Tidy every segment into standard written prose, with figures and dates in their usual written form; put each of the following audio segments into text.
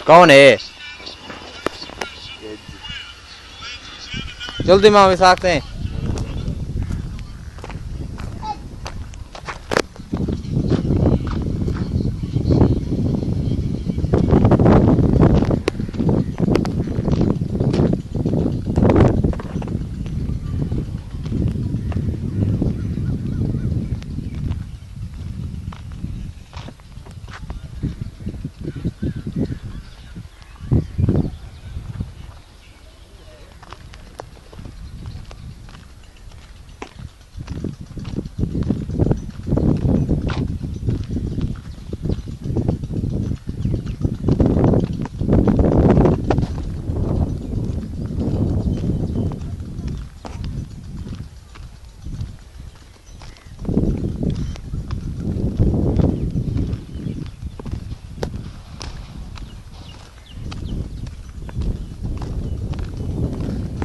कौन है? जल्दी में सकते हैं।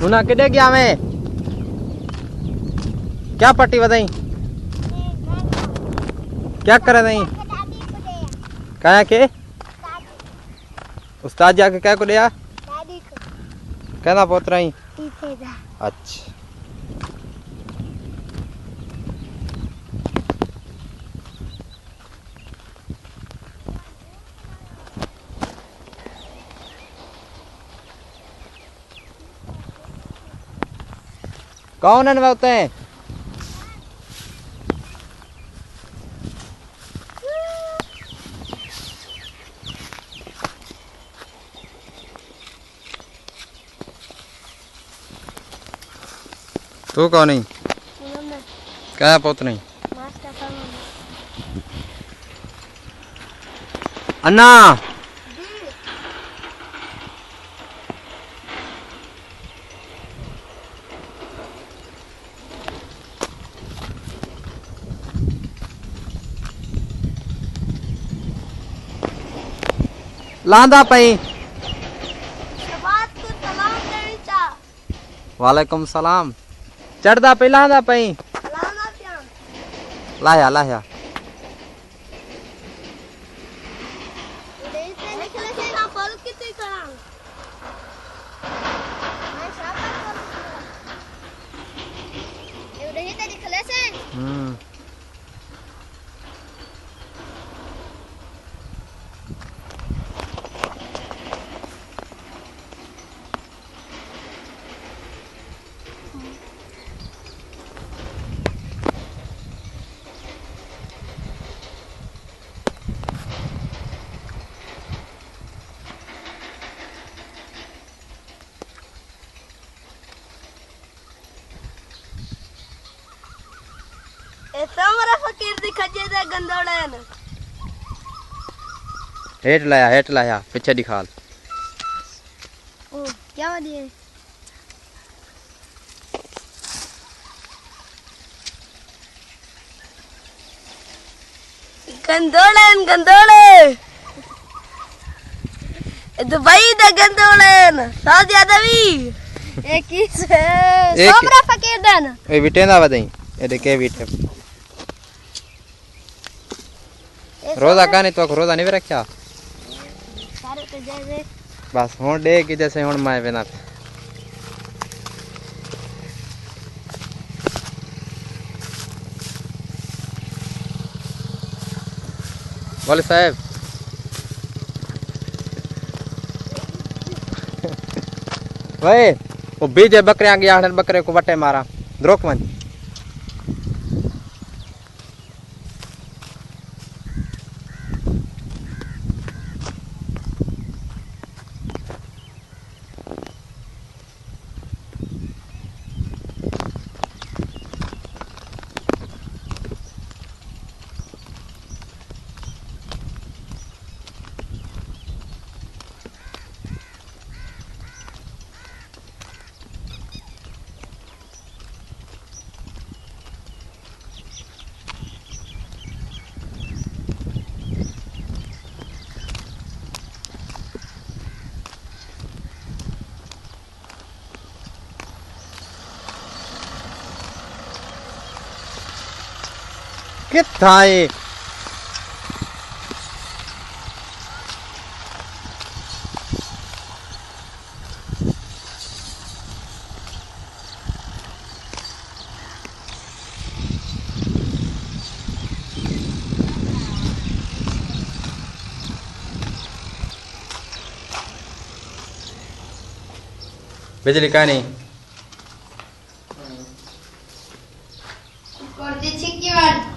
मुना किधे गया मैं? क्या पट्टी बताई? क्या कर रही? क्या के उस्ताद जाके क्या को दिया? कहना पोत रही? अच्छा कौन अनवाते हैं? तू कौन नहीं? क्या पोत नहीं? अन्ना लांदा पई। वालेकुम सलाम। चढ़दा पे लांदा पई। लाया लाया फकीर दिखा जे गंदोड़े न हेठ लाया पीछे दिखाल। ओ क्या दिए गंदोड़े दुबई दा गंदोड़े साउदी अरबी एक ही से सोमरा फकीर दन ए विटेंदा वदई ए देखे विटे रोजा का नहीं तो रोजा नहीं रखा सारे तो जैसे बस हुन डे की जैसे हुन मैं बिना बोले साहब भाई वो बीजे बकरियां गया बकरे को बटे मारा द्रोक मन कित्था है बिजली का नहीं कर दी छिक्की मार